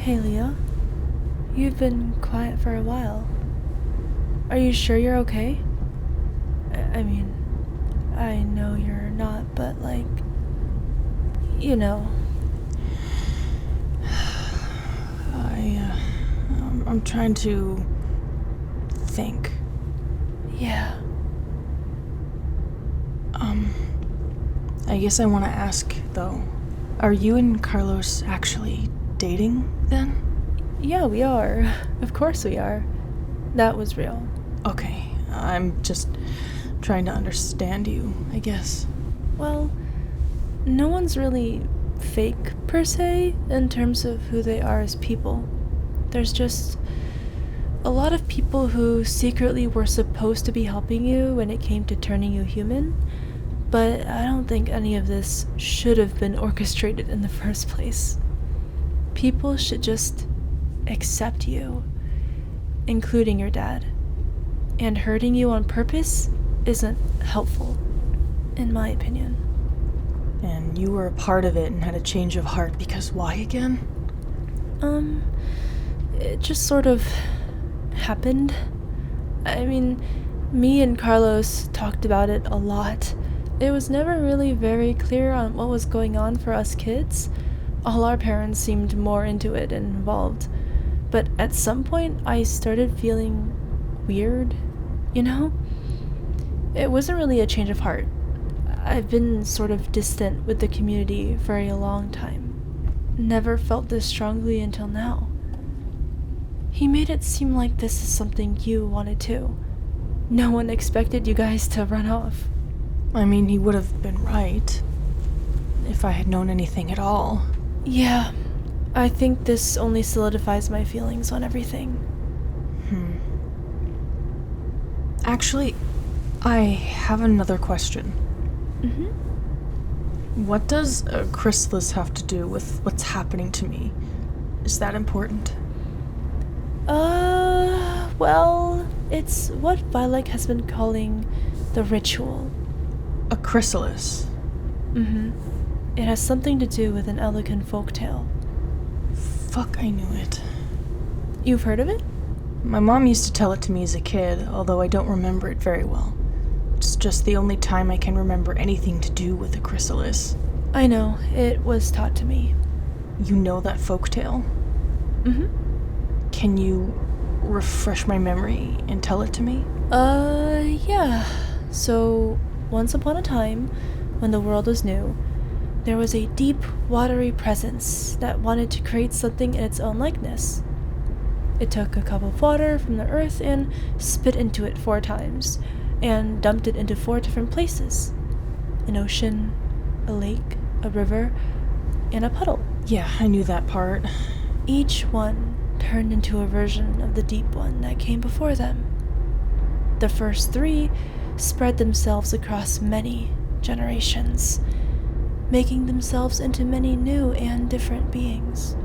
Hey, Leah. You've been quiet for a while. Are you sure you're okay? I mean, I know you're not, but like, you know. I'm trying to think. Yeah. I guess I want to ask, though. Are you and Carlos actually dating, then? Yeah, we are. Of course we are. That was real. Okay, I'm just trying to understand you, I guess. Well, no one's really fake, per se, in terms of who they are as people. There's just a lot of people who secretly were supposed to be helping you when it came to turning you human, but I don't think any of this should have been orchestrated in the first place. People should just accept you, including your dad. And hurting you on purpose isn't helpful, in my opinion. And you were a part of it and had a change of heart because why again? It just sort of happened. I mean, me and Carlos talked about it a lot. It was never really very clear on what was going on for us kids. All our parents seemed more into it and involved. But at some point, I started feeling weird, you know? It wasn't really a change of heart. I've been sort of distant with the community for a long time. Never felt this strongly until now. He made it seem like this is something you wanted too. No one expected you guys to run off. I mean, he would have been right. If I had known anything at all. Yeah, I think this only solidifies my feelings on everything. Actually, I have another question. What does a chrysalis have to do with what's happening to me? Is that important? Well, it's what Vylek has been calling the ritual. A chrysalis? It has something to do with an elegant folktale. Fuck, I knew it. You've heard of it? My mom used to tell it to me as a kid, although I don't remember it very well. It's just the only time I can remember anything to do with a chrysalis. I know, it was taught to me. You know that folktale? Can you refresh my memory and tell it to me? Yeah. So, once upon a time, when the world was new, there was a deep, watery presence that wanted to create something in its own likeness. It took a cup of water from the earth and spit into it 4 times, and dumped it into 4 different places. An ocean, a lake, a river, and a puddle. Yeah, I knew that part. Each one turned into a version of the deep one that came before them. The first 3 spread themselves across many generations, making themselves into many new and different beings.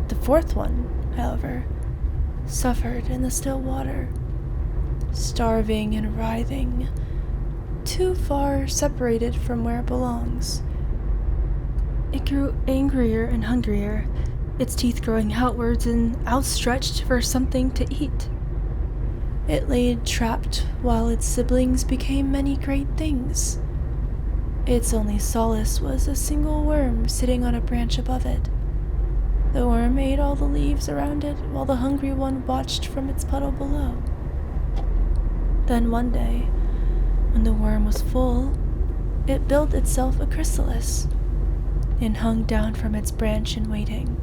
The 4th one, however, suffered in the still water, starving and writhing, too far separated from where it belongs. It grew angrier and hungrier, its teeth growing outwards and outstretched for something to eat. It lay trapped while its siblings became many great things. Its only solace was a single worm sitting on a branch above it. The worm ate all the leaves around it while the hungry one watched from its puddle below. Then one day, when the worm was full, it built itself a chrysalis and hung down from its branch in waiting.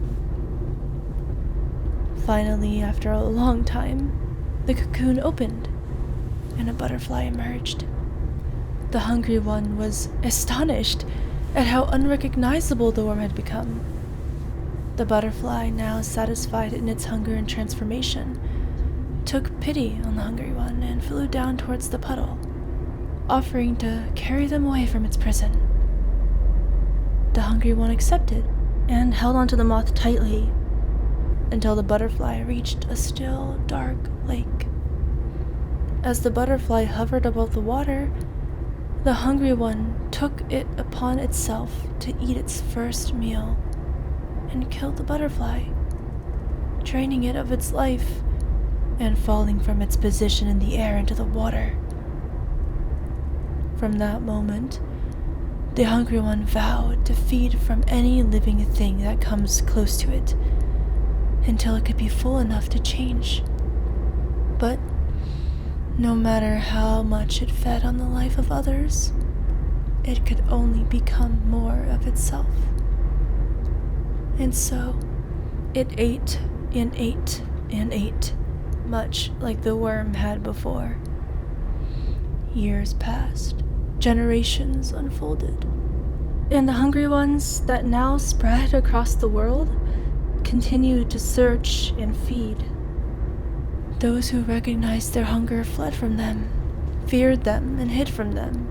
Finally, after a long time, the cocoon opened and a butterfly emerged. The hungry one was astonished at how unrecognizable the worm had become. The butterfly, now satisfied in its hunger and transformation, took pity on the hungry one and flew down towards the puddle, offering to carry them away from its prison. The hungry one accepted and held onto the moth tightly until the butterfly reached a still, dark lake. As the butterfly hovered above the water, the hungry one took it upon itself to eat its first meal and killed the butterfly, draining it of its life and falling from its position in the air into the water. From that moment, the Hungry One vowed to feed from any living thing that comes close to it until it could be full enough to change. But no matter how much it fed on the life of others, it could only become more of itself. And so, it ate and ate and ate, much like the worm had before. Years passed, generations unfolded, and the hungry ones that now spread across the world continued to search and feed. Those who recognized their hunger fled from them, feared them, and hid from them.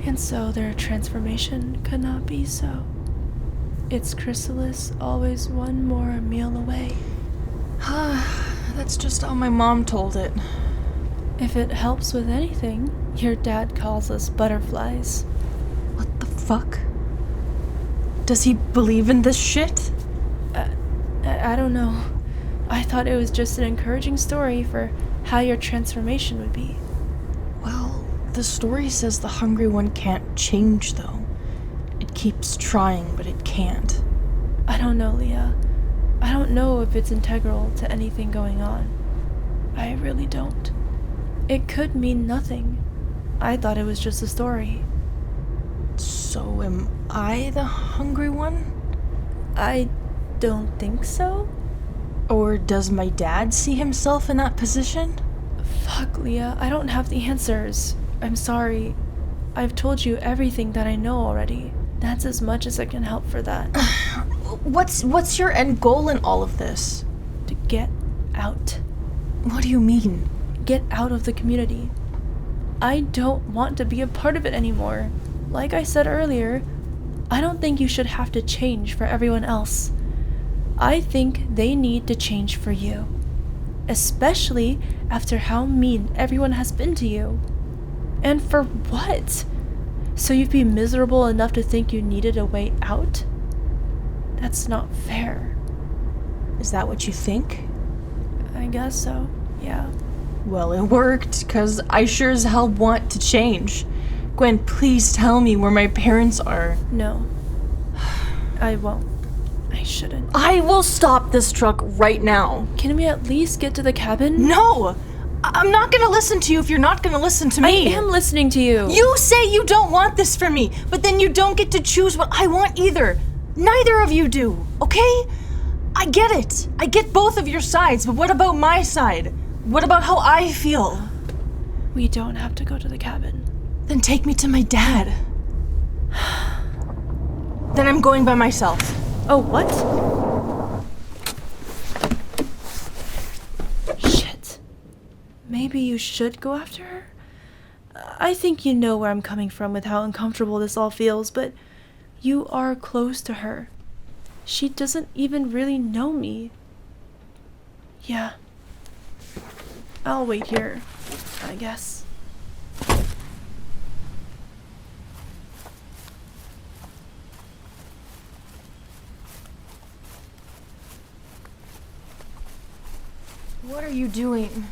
And so their transformation could not be so. Its chrysalis always one more meal away. That's just how my mom told it. If it helps with anything, your dad calls us butterflies. What the fuck? Does he believe in this shit? I don't know. I thought it was just an encouraging story for how your transformation would be. Well, the story says the Hungry One can't change, though. It keeps trying, but it can't. I don't know, Leah. I don't know if it's integral to anything going on. I really don't. It could mean nothing. I thought it was just a story. So am I the Hungry One? I don't think so. Or does my dad see himself in that position? Fuck, Leah. I don't have the answers. I'm sorry. I've told you everything that I know already. That's as much as I can help for that. What's your end goal in all of this? To get out. What do you mean? Get out of the community. I don't want to be a part of it anymore. Like I said earlier, I don't think you should have to change for everyone else. I think they need to change for you. Especially after how mean everyone has been to you. And for what? So you'd be miserable enough to think you needed a way out? That's not fair. Is that what you think? I guess so, yeah. Well, it worked, 'cause I sure as hell want to change. Gwen, please tell me where my parents are. No. I won't. I shouldn't. I will stop this truck right now. Can we at least get to the cabin? No! I'm not gonna listen to you if you're not gonna listen to me. I am listening to you. You say you don't want this for me, but then you don't get to choose what I want either. Neither of you do, okay? I get it. I get both of your sides, but what about my side? What about how I feel? We don't have to go to the cabin. Then take me to my dad. Then I'm going by myself. Oh, what? Shit. Maybe you should go after her? I think you know where I'm coming from with how uncomfortable this all feels, but you are close to her. She doesn't even really know me. Yeah. I'll wait here, I guess. What are you doing?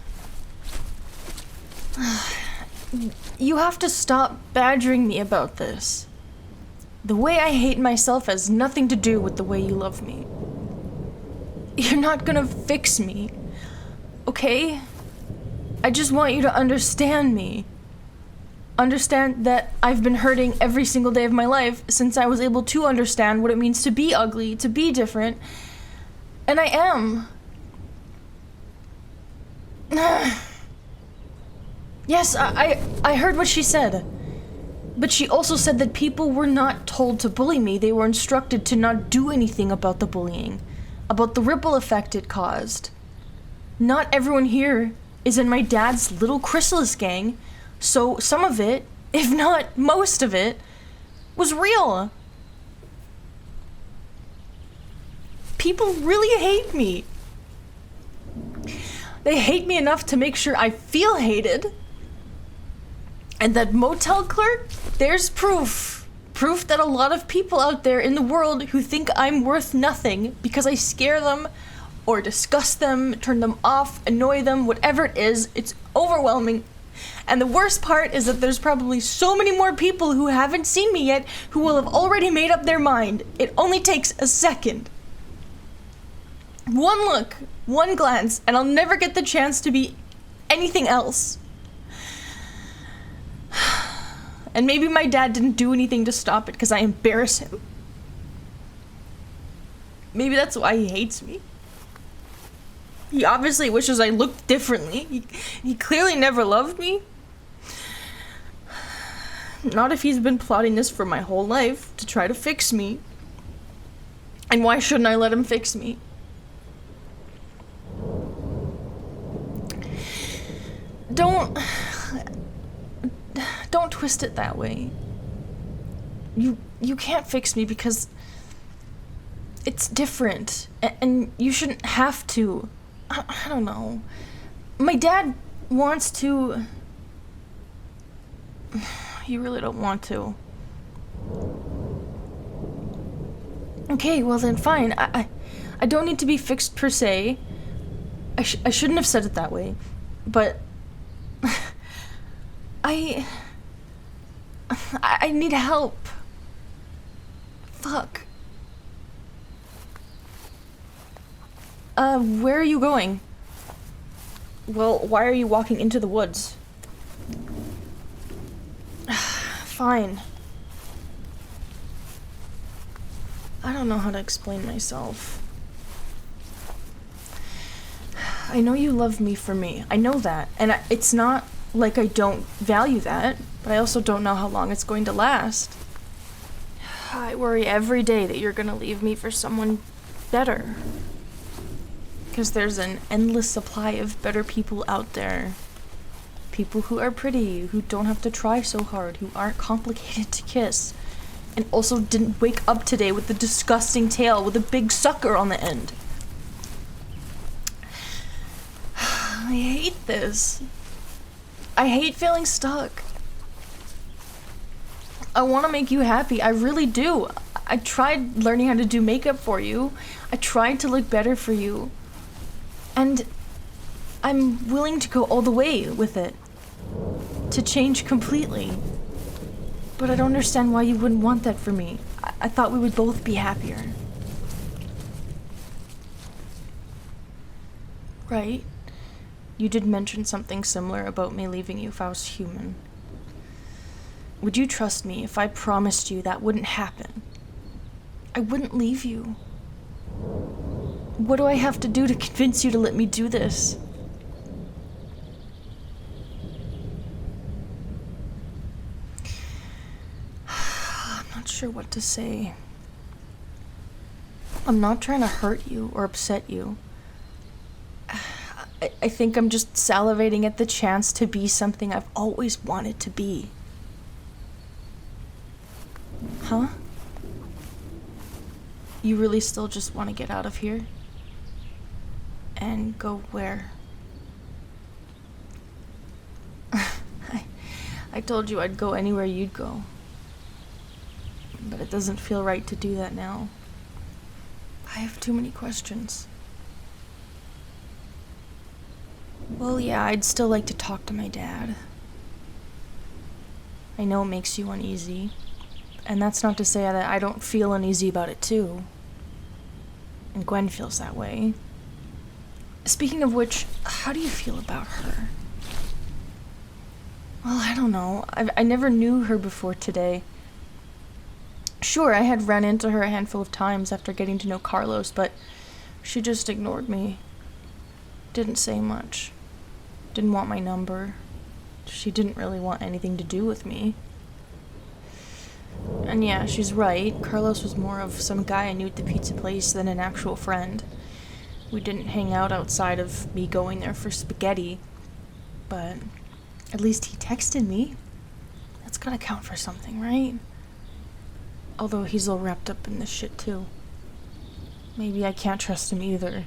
You have to stop badgering me about this. The way I hate myself has nothing to do with the way you love me. You're not gonna fix me, okay? I just want you to understand me. Understand that I've been hurting every single day of my life since I was able to understand what it means to be ugly, to be different. And I am. Yes, I heard what she said. But she also said that people were not told to bully me. They were instructed to not do anything about the bullying, about the ripple effect it caused. Not everyone here is in my dad's little chrysalis gang, so some of it, if not most of it, was real. People really hate me. They hate me enough to make sure I feel hated. And that motel clerk, there's proof. Proof that a lot of people out there in the world who think I'm worth nothing because I scare them or disgust them, turn them off, annoy them, whatever it is, it's overwhelming. And the worst part is that there's probably so many more people who haven't seen me yet who will have already made up their mind. It only takes a second. One look, one glance, and I'll never get the chance to be anything else. And maybe my dad didn't do anything to stop it because I embarrass him. Maybe that's why he hates me. He obviously wishes I looked differently. He clearly never loved me. Not if he's been plotting this for my whole life to try to fix me. And why shouldn't I let him fix me? Don't twist it that way. You can't fix me because it's different, and you shouldn't have to. I don't know. My dad wants to. You really don't want to. Okay, well then fine. I don't need to be fixed per se. I shouldn't have said it that way, but I need help. Fuck. Where are you going? Well, why are you walking into the woods? Fine. I don't know how to explain myself. I know you love me for me. I know that. And it's not like I don't value that, but I also don't know how long it's going to last. I worry every day that you're gonna leave me for someone better. Because there's an endless supply of better people out there. People who are pretty, who don't have to try so hard, who aren't complicated to kiss, and also didn't wake up today with the disgusting tail with a big sucker on the end. I hate this. I hate feeling stuck. I want to make you happy. I really do. I tried learning how to do makeup for you. I tried to look better for you. And I'm willing to go all the way with it. To change completely. But I don't understand why you wouldn't want that for me. I thought we would both be happier. Right? You did mention something similar about me leaving you if I was human. Would you trust me if I promised you that wouldn't happen? I wouldn't leave you. What do I have to do to convince you to let me do this? I'm not sure what to say. I'm not trying to hurt you or upset you. I think I'm just salivating at the chance to be something I've always wanted to be. Huh? You really still just want to get out of here? And go where? I told you I'd go anywhere you'd go. But it doesn't feel right to do that now. I have too many questions. Well, yeah, I'd still like to talk to my dad. I know it makes you uneasy. And that's not to say that I don't feel uneasy about it too. And Gwen feels that way. Speaking of which, how do you feel about her? Well, I don't know. I never knew her before today. Sure, I had run into her a handful of times after getting to know Carlos, but she just ignored me. Didn't say much. Didn't want my number. She didn't really want anything to do with me. And yeah, she's right. Carlos was more of some guy I knew at the pizza place than an actual friend. We didn't hang out outside of me going there for spaghetti. But at least he texted me. That's gotta count for something, right? Although he's all wrapped up in this shit too. Maybe I can't trust him either.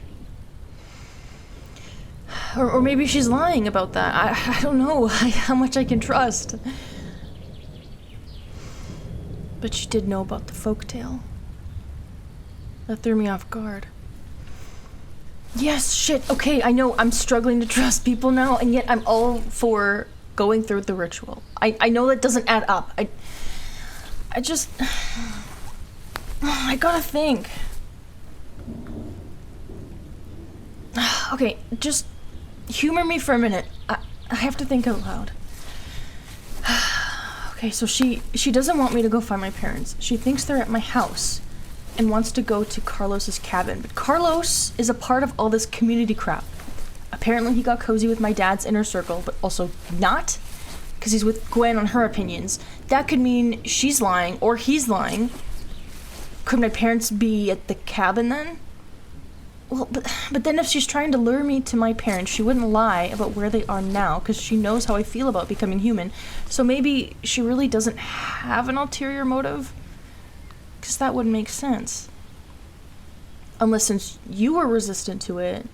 Or maybe she's lying about that. I don't know how much I can trust. But she did know about the folktale. That threw me off guard. Yes, shit, okay, I know I'm struggling to trust people now, and yet I'm all for going through the ritual. I know that doesn't add up. I just... I gotta think. Okay, just humor me for a minute. I have to think out loud. Okay, so she doesn't want me to go find my parents. She thinks they're at my house and wants to go to Carlos's cabin. But Carlos is a part of all this community crap. Apparently he got cozy with my dad's inner circle, but also not, because he's with Gwen on her opinions. That could mean she's lying or he's lying. Could my parents be at the cabin then? Well, but then if she's trying to lure me to my parents, she wouldn't lie about where they are now, because she knows how I feel about becoming human. So maybe she really doesn't have an ulterior motive? Because that wouldn't make sense. Unless since you were resistant to it,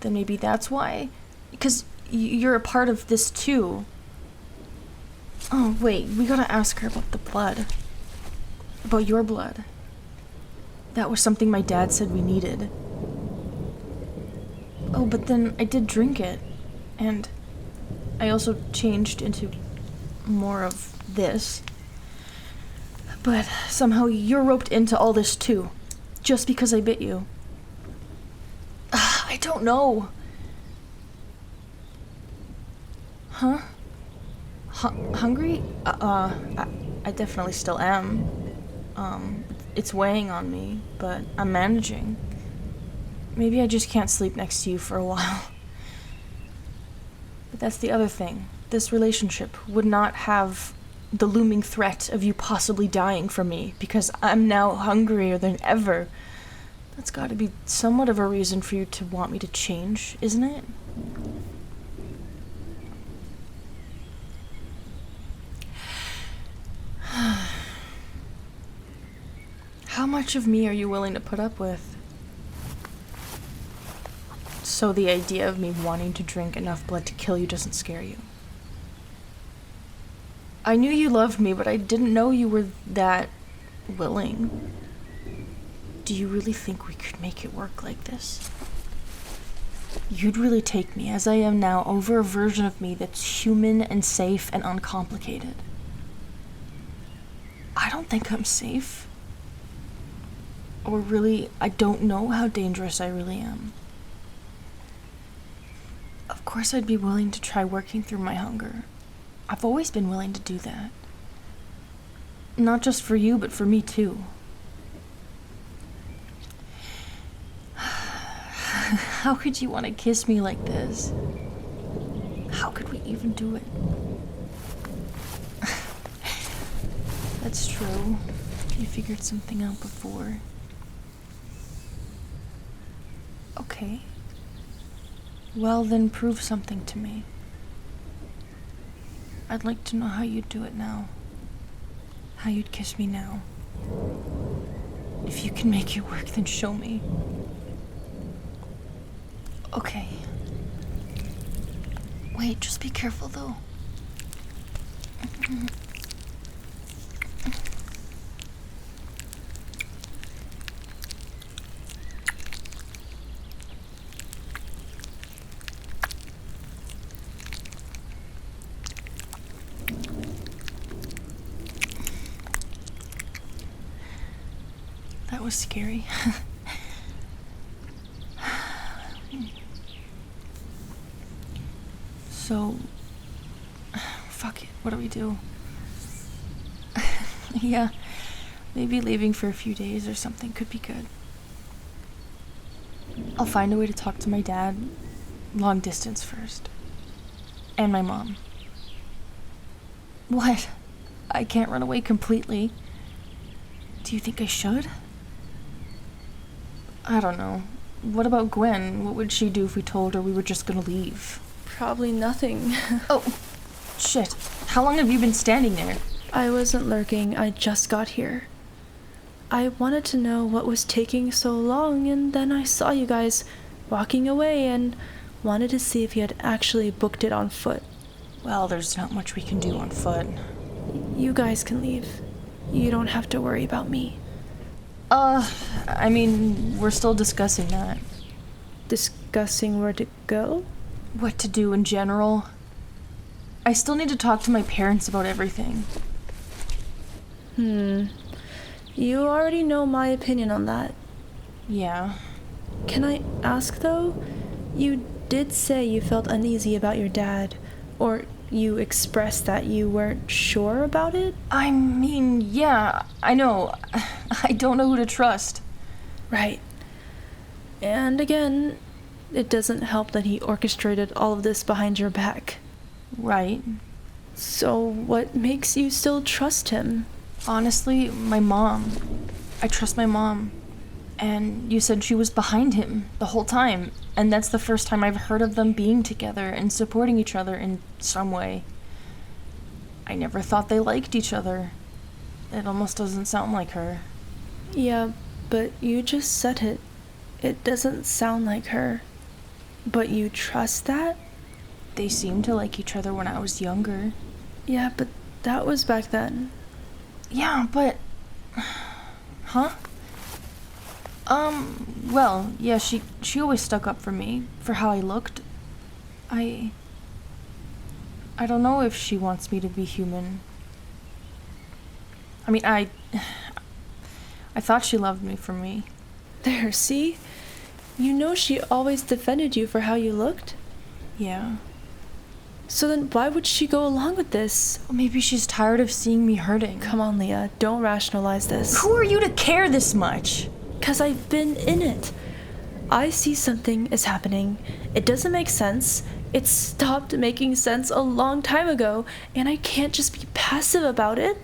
then maybe that's why? Because you're a part of this too. Oh, wait, we gotta ask her about the blood. About your blood. That was something my dad said we needed. Oh, but then I did drink it, and I also changed into more of this. But somehow you're roped into all this too, just because I bit you. I don't know. Huh? Hungry? I definitely still am. It's weighing on me, but I'm managing. Maybe I just can't sleep next to you for a while. But that's the other thing. This relationship would not have the looming threat of you possibly dying from me, because I'm now hungrier than ever. That's gotta be somewhat of a reason for you to want me to change, isn't it? How much of me are you willing to put up with? So the idea of me wanting to drink enough blood to kill you doesn't scare you? I knew you loved me, but I didn't know you were that willing. Do you really think we could make it work like this? You'd really take me, as I am now, over a version of me that's human and safe and uncomplicated. I don't think I'm safe. Or really, I don't know how dangerous I really am. Of course I'd be willing to try working through my hunger. I've always been willing to do that. Not just for you, but for me too. How could you want to kiss me like this? How could we even do it? That's true. You figured something out before. Okay. Well, then prove something to me. I'd like to know how you'd do it now. How you'd kiss me now. If you can make it work, then show me. Okay. Wait, just be careful though. That was scary. So, fuck it, what do we do? Yeah, maybe leaving for a few days or something could be good. I'll find a way to talk to my dad, long distance first. And my mom. What? I can't run away completely. Do you think I should? I don't know. What about Gwen? What would she do if we told her we were just gonna leave? Probably nothing. Oh, shit. How long have you been standing there? I wasn't lurking, I just got here. I wanted to know what was taking so long, and then I saw you guys walking away and wanted to see if you had actually booked it on foot. Well, there's not much we can do on foot. You guys can leave. You don't have to worry about me. I mean, we're still discussing that. discussing where to go? What to do in general. I still need to talk to my parents about everything. You already know my opinion on that. Yeah. Can I ask, though? You did say you felt uneasy about your dad, or you expressed that you weren't sure about it? I mean, yeah, I know. I don't know who to trust. Right. And again, it doesn't help that he orchestrated all of this behind your back. Right. So what makes you still trust him? Honestly, my mom. I trust my mom. And you said she was behind him the whole time. And that's the first time I've heard of them being together and supporting each other in some way. I never thought they liked each other. It almost doesn't sound like her. Yeah, but you just said it. It doesn't sound like her. But you trust that? They seemed to like each other when I was younger. Yeah, but that was back then. Yeah, but... Huh? Well, yeah, she always stuck up for me, for how I looked. I don't know if she wants me to be human. I mean, I thought she loved me for me. There, see? You know she always defended you for how you looked. Yeah. So then why would she go along with this? Well, maybe she's tired of seeing me hurting. Come on, Leah, don't rationalize this. Who are you to care this much? 'Cause I've been in it. I see something is happening. It doesn't make sense. It stopped making sense a long time ago, and I can't just be passive about it.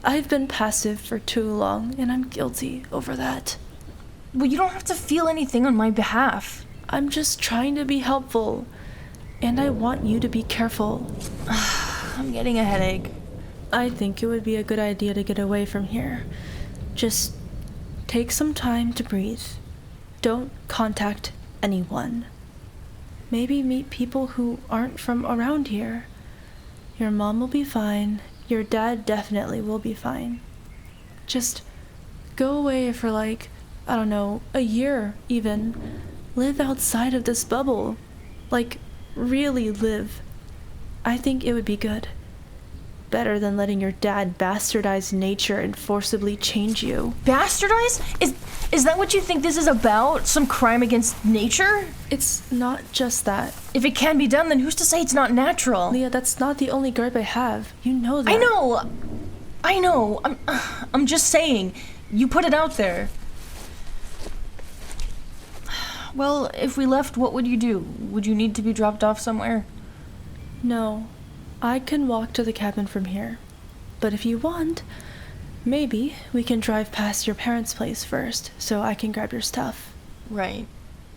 I've been passive for too long, and I'm guilty over that. Well, you don't have to feel anything on my behalf. I'm just trying to be helpful, and I want you to be careful. I'm getting a headache. I think it would be a good idea to get away from here. Just take some time to breathe. Don't contact anyone. Maybe meet people who aren't from around here. Your mom will be fine. Your dad definitely will be fine. Just go away for I don't know, a year even. Live outside of this bubble. Really live. I think it would be good. Better than letting your dad bastardize nature and forcibly change you. Bastardize? Is that what you think this is about? Some crime against nature? It's not just that. If it can be done, then who's to say it's not natural? Leah, that's not the only gripe I have. You know that. I know. I'm just saying. You put it out there. Well, if we left, what would you do? Would you need to be dropped off somewhere? No. I can walk to the cabin from here. But if you want, maybe we can drive past your parents' place first, so I can grab your stuff. Right.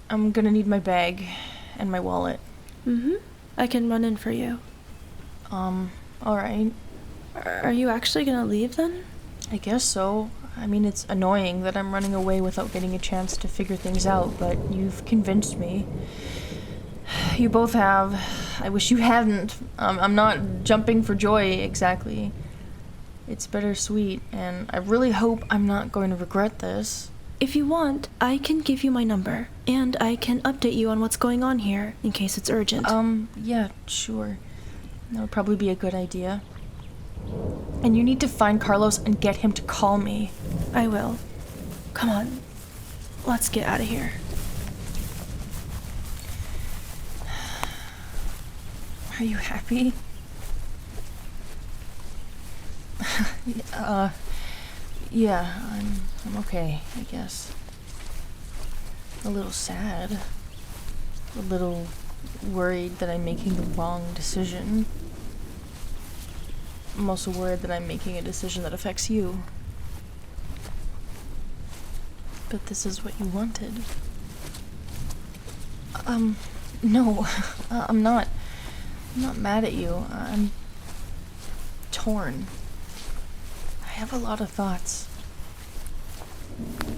I'm gonna need my bag and my wallet. I can run in for you. Alright. Are you actually gonna leave then? I guess so. I mean, it's annoying that I'm running away without getting a chance to figure things out, but you've convinced me. You both have. I wish you hadn't. I'm not jumping for joy, exactly. It's bittersweet, and I really hope I'm not going to regret this. If you want, I can give you my number, and I can update you on what's going on here, in case it's urgent. Yeah, sure. That would probably be a good idea. And you need to find Carlos and get him to call me. I will. Come on. Let's get out of here. Are you happy? Yeah, I'm okay, I guess. A little sad. A little worried that I'm making the wrong decision. I'm also worried that I'm making a decision that affects you. But this is what you wanted. No, I'm not mad at you. I'm torn. I have a lot of thoughts.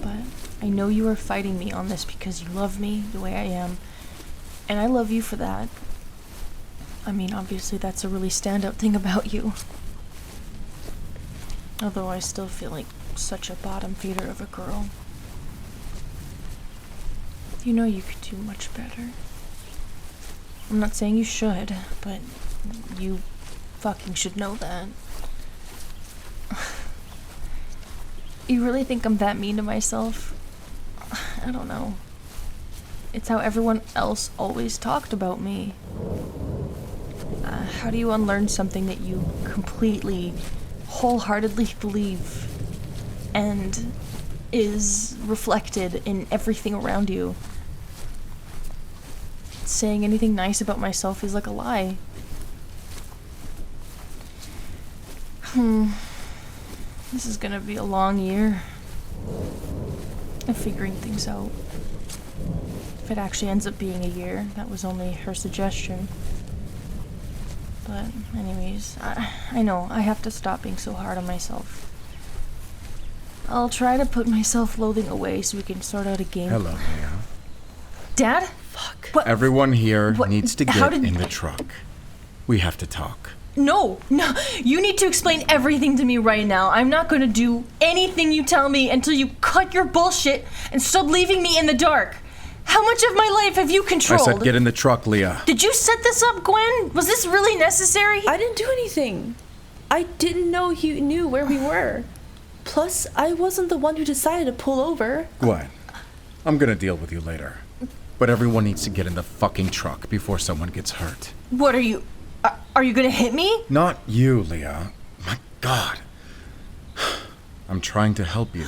But I know you are fighting me on this because you love me the way I am. And I love you for that. I mean, obviously that's a really standout thing about you. Although I still feel like such a bottom feeder of a girl. You know you could do much better. I'm not saying you should, but you fucking should know that. You really think I'm that mean to myself? I don't know. It's how everyone else always talked about me. How do you unlearn something that you completely, wholeheartedly believe and is reflected in everything around you? Saying anything nice about myself is like a lie. This is gonna be a long year of figuring things out. If it actually ends up being a year, that was only her suggestion. But anyways, I know, I have to stop being so hard on myself. I'll try to put my self-loathing away so we can sort out a game. Hello, Leah. Dad? Fuck. What? Everyone here What? needs to How get did- in the truck. We have to talk. No, you need to explain everything to me right now. I'm not gonna do anything you tell me until you cut your bullshit and stop leaving me in the dark. How much of my life have you controlled? I said get in the truck, Leah. Did you set this up, Gwen? Was this really necessary? I didn't do anything. I didn't know you knew where we were. Plus, I wasn't the one who decided to pull over. Gwen, I'm gonna deal with you later. But everyone needs to get in the fucking truck before someone gets hurt. What are you... Are you gonna hit me? Not you, Leah. My God. I'm trying to help you.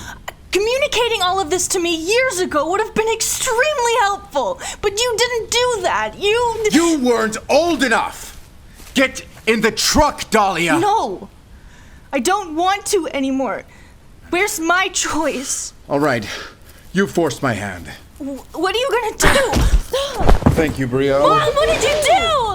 Communicating all of this to me years ago would have been extremely helpful, but you didn't do that. You weren't old enough! Get in the truck, Dahlia! No! I don't want to anymore. Where's my choice? All right. You forced my hand. What are you gonna do? Thank you, Brielle. Mom, what did you do?